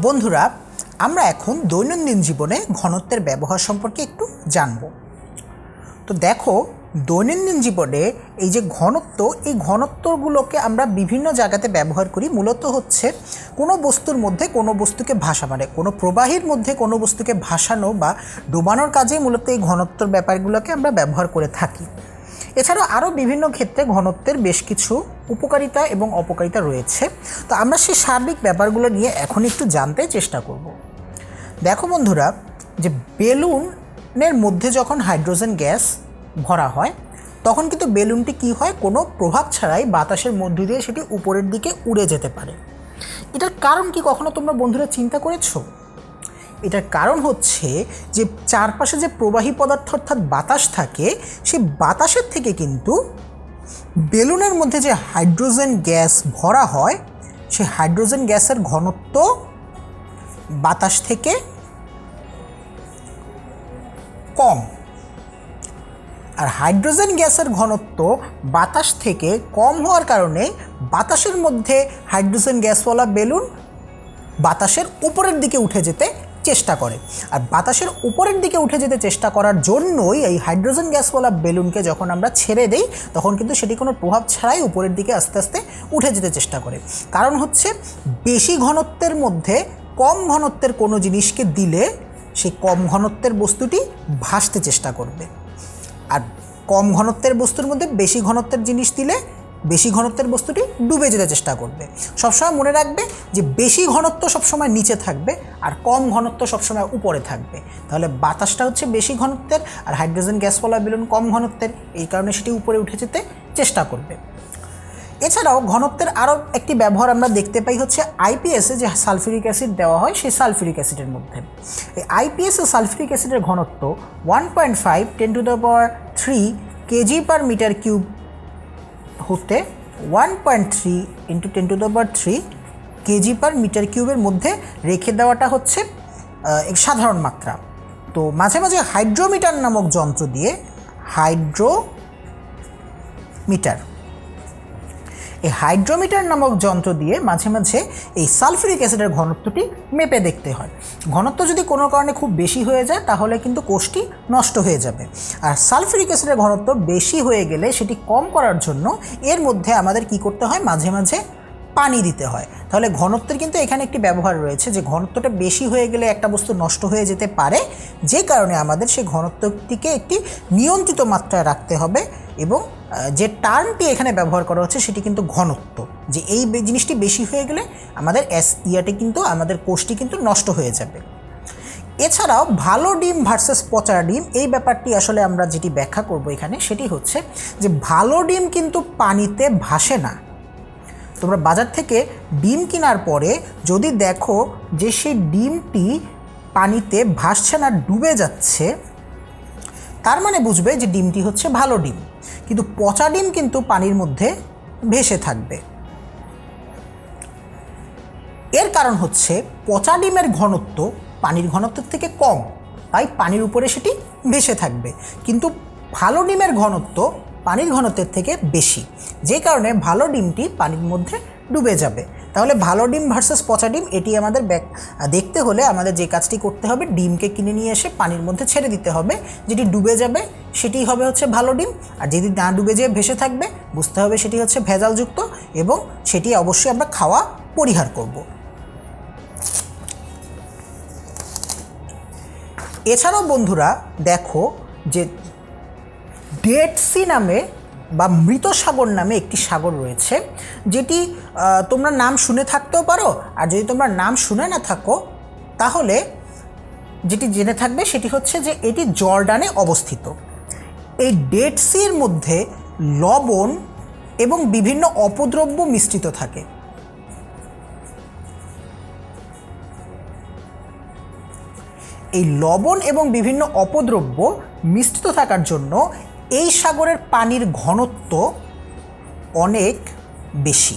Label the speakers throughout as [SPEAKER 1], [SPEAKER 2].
[SPEAKER 1] বন্ধুরা, আমরা এখন দৈনন্দিন জীবনে ঘনত্বের ব্যবহার সম্পর্কে একটু জানব। তো দেখো, দৈনন্দিন জীবনে এই যে ঘনত্ব, এই ঘনত্বগুলোকে আমরা বিভিন্ন জায়গাতে ব্যবহার করি। মূলত হচ্ছে কোনো বস্তুর মধ্যে কোনো বস্তুকে মানে কোনো প্রবাহীর মধ্যে কোনো বস্তুকে ভাসানো বা ডোবানোর কাজে মূলত এই ঘনত্বর ব্যাপারগুলোকে আমরা ব্যবহার করে থাকি। এছাড়াও আরও বিভিন্ন ক্ষেত্রে ঘনত্বের বেশ কিছু উপকারিতা এবং অপকারিতা রয়েছে। তো আমরা সেই সার্বিক ব্যাপারগুলো নিয়ে এখন একটু জানতে চেষ্টা করব। দেখো বন্ধুরা, যে বেলুনের মধ্যে যখন হাইড্রোজেন গ্যাস ভরা হয় তখন কিন্তু বেলুনটি কি হয়, কোনো প্রভাব ছাড়াই বাতাসের মধ্য দিয়ে সেটি উপরের দিকে উড়ে যেতে পারে। এটার কারণ কি কখনো তোমরা বন্ধুরা চিন্তা করেছো? এটার কারণ হচ্ছে যে চারপাশে যে প্রবাহী পদার্থ অর্থাৎ বাতাস থাকে, সেই বাতাসের থেকে কিন্তু বেলুনের মধ্যে যে হাইড্রোজেন গ্যাস ভরা হয় সেই হাইড্রোজেন গ্যাসের ঘনত্ব বাতাস থেকে কম। আর হাইড্রোজেন গ্যাসের ঘনত্ব বাতাস থেকে কম হওয়ার কারণে বাতাসের মধ্যে হাইড্রোজেন গ্যাসওয়ালা বেলুন বাতাসের উপরের দিকে উঠে যেতে চেষ্টা করে। আর বাতাসের উপরের দিকে উঠে যেতে চেষ্টা করার জন্যই এই হাইড্রোজেন গ্যাসওয়ালা বেলুনকে যখন আমরা ছেড়ে দেই তখন কিন্তু সেটি কোনো প্রভাব ছাড়াই উপরের দিকে আস্তে আস্তে উঠে যেতে চেষ্টা করে। কারণ হচ্ছে বেশি ঘনত্বের মধ্যে কম ঘনত্বের কোনো জিনিসকে দিলে সেই কম ঘনত্বের বস্তুটি ভাসতে চেষ্টা করবে, আর কম ঘনত্বের বস্তুর মধ্যে বেশি ঘনত্বের জিনিস দিলে বেশি ঘনত্বের বস্তুটি ডুবে যেতে চেষ্টা করবে। সবসময় মনে রাখবে যে বেশি ঘনত্ব সবসময় নিচে থাকবে আর কম ঘনত্ব সবসময় উপরে থাকবে। তাহলে বাতাসটা হচ্ছে বেশি ঘনত্বের আর হাইড্রোজেন গ্যাসওয়ালা বেলুন কম ঘনত্বের, এই কারণে সেটি উপরে উঠে যেতে চেষ্টা করবে। এছাড়াও ঘনত্বের আরও একটি ব্যবহার আমরা দেখতে পাই হচ্ছে আইপিএসে যে সালফিউরিক অ্যাসিড দেওয়া হয় সেই সালফিউরিক অ্যাসিডের মধ্যে। এই আইপিএসে সালফিউরিক অ্যাসিডের ঘনত্ব 1.5 10⁻³ kg/m³ হতে 1.3 × 10⁻³ kg/m³ মধ্যে রেখে দেওয়াটা হচ্ছে সাধারণ মাত্রা। তো মাঝে মাঝে হাইড্রোমিটার নামক যন্ত্র দিয়ে হাইড্রোমিটার নামক যন্ত্র দিয়ে মাঝে মাঝে এই সালফিউরিক অ্যাসিডের ঘনত্বটি মেপে দেখতে হয়। ঘনত্ব যদি কোনো কারণে খুব বেশি হয়ে যায় তাহলে কিন্তু কোষটি নষ্ট হয়ে যাবে। আর সালফিউরিক অ্যাসিডের ঘনত্ব বেশি হয়ে গেলে সেটি কম করার জন্য এর মধ্যে আমাদের কি করতে হয়, মাঝে মাঝে পানি দিতে হয়। তাহলে ঘনত্বের কিন্তু এখানে একটি ব্যবহার রয়েছে যে ঘনত্বটা বেশি হয়ে গেলে একটা বস্তু নষ্ট হয়ে যেতে পারে, যে কারণে আমাদের সেই ঘনত্বটিকে একটি নিয়ন্ত্রিত মাত্রায় রাখতে হবে। এবং যে টার্মটি এখানে ব্যবহার করা হচ্ছে সেটি কিন্তু ঘনত্ব, যে এই জিনিসটি বেশি হয়ে গেলে আমাদের কিন্তু আমাদের কোষটি কিন্তু নষ্ট হয়ে যাবে। এছাড়াও ভালো ডিম ভার্সেস পচা ডিম, এই ব্যাপারটি আসলে আমরা যেটি ব্যাখ্যা করব এখানে সেটি হচ্ছে যে ভালো ডিম কিন্তু পানিতে ভাসে না। তোমরা বাজার থেকে ডিম কেনার পরে যদি দেখো যে সেই ডিমটি পানিতে ভাসছে না, ডুবে যাচ্ছে, তার মানে বুঝবে যে ডিমটি হচ্ছে ভালো ডিম। কিন্তু পচা ডিম কিন্তু পানির মধ্যে ভেসে থাকবে। এর কারণ হচ্ছে পচা ডিমের ঘনত্ব পানির ঘনত্বের থেকে কম, তাই পানির উপরে সেটি ভেসে থাকবে। কিন্তু ভালো ডিমের ঘনত্ব পানির ঘনত্বের থেকে বেশি, যে কারণে ভালো ডিমটি পানির মধ্যে ডুবে যাবে। তাহলে ভালো ডিম ভার্সেস পচা ডিম এটি আমাদের দেখতে হলে আমাদের যে কাজটি করতে হবে, ডিমকে কিনে নিয়ে এসে পানির মধ্যে ছেড়ে দিতে হবে। যেটি ডুবে যাবে সেটি হবে হচ্ছে ভালো ডিম, আর যেটি না ডুবে যেয়ে ভেসে থাকবে বুঝতে হবে সেটি হচ্ছে ভেজালযুক্ত, এবং সেটি অবশ্যই আমরা খাওয়া পরিহার করব। এছাড়াও বন্ধুরা দেখো যে ডেড সি নামে বা মৃত সাগর নামে একটি সাগর রয়েছে, যেটি তোমরা নাম শুনে থাকতেও পারো, আর যদি তোমরা নাম শুনে না থাকো তাহলে যেটি জেনে থাকবে সেটি হচ্ছে যে এটি জর্ডানে অবস্থিত। এই ডেড সির মধ্যে লবণ এবং বিভিন্ন অপদ্রব্য মিশ্রিত থাকে। এই লবণ এবং বিভিন্ন অপদ্রব্য মিশ্রিত থাকার জন্য এই সাগরের পানির ঘনত্ব অনেক বেশি।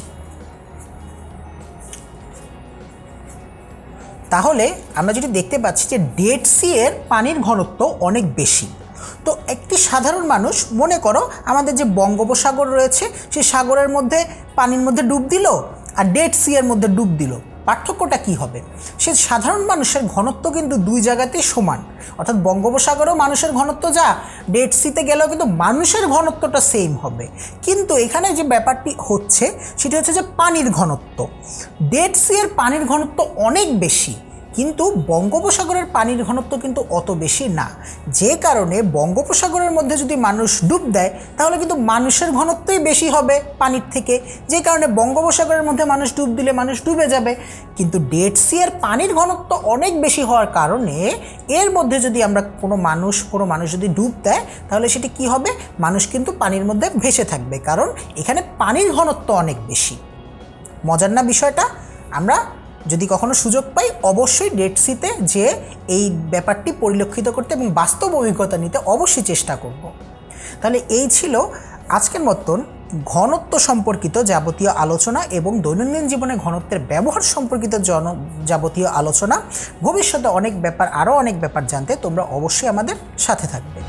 [SPEAKER 1] তাহলে আমরা যেটি দেখতে পাচ্ছি যে ডেড সি এর পানির ঘনত্ব অনেক বেশি। তো একটি সাধারণ মানুষ, মনে করো আমাদের যে বঙ্গোপসাগর রয়েছে সেই সাগরের মধ্যে পানির মধ্যে ডুব দিল আর ডেড সি এর মধ্যে ডুব দিল, পার্থক্যটা কি হবে? সে সাধারণ মানুষের ঘনত্ব কিন্তু দুই জায়গাতেই সমান, অর্থাৎ বঙ্গোপসাগরেও মানুষের ঘনত্ব যা, ডেড সিতে গেলেও কিন্তু মানুষের ঘনত্বটা সেম হবে। কিন্তু এখানে যে ব্যাপারটি হচ্ছে সেটি হচ্ছে যে পানির ঘনত্ব। ডেড সি এর পানির ঘনত্ব অনেক বেশি, কিন্তু বঙ্গোপসাগরের পানির ঘনত্ব কিন্তু অত বেশি না। যে কারণে বঙ্গোপসাগরের মধ্যে যদি মানুষ ডুব দেয় তাহলে কিন্তু মানুষের ঘনত্বই বেশি হবে পানির থেকে, যে কারণে বঙ্গোপসাগরের মধ্যে মানুষ ডুব দিলে মানুষ ডুবে যাবে। কিন্তু ডেড সি এর পানির ঘনত্ব অনেক বেশি হওয়ার কারণে এর মধ্যে যদি আমরা কোনো মানুষ যদি ডুব দেয় তাহলে সেটি কি হবে? মানুষ কিন্তু পানির মধ্যে ভেসে থাকবে, কারণ এখানে পানির ঘনত্ব অনেক বেশি। মজার না বিষয়টা? আমরা যদি কখনো সুযোগ পাই অবশ্যই ডেড সিতে যে এই ব্যাপারটি পরিলক্ষিত করতে এবং বাস্তব অভিজ্ঞতা নিতে অবশ্যই চেষ্টা করব। তাহলে এই ছিল আজকের মতন ঘনত্ব সম্পর্কিত যাবতীয় আলোচনা এবং দৈনন্দিন জীবনে ঘনত্বের ব্যবহার সম্পর্কিত যাবতীয় আলোচনা। ভবিষ্যতে আরও অনেক ব্যাপার জানতে তোমরা অবশ্যই আমাদের সাথে থাকবে।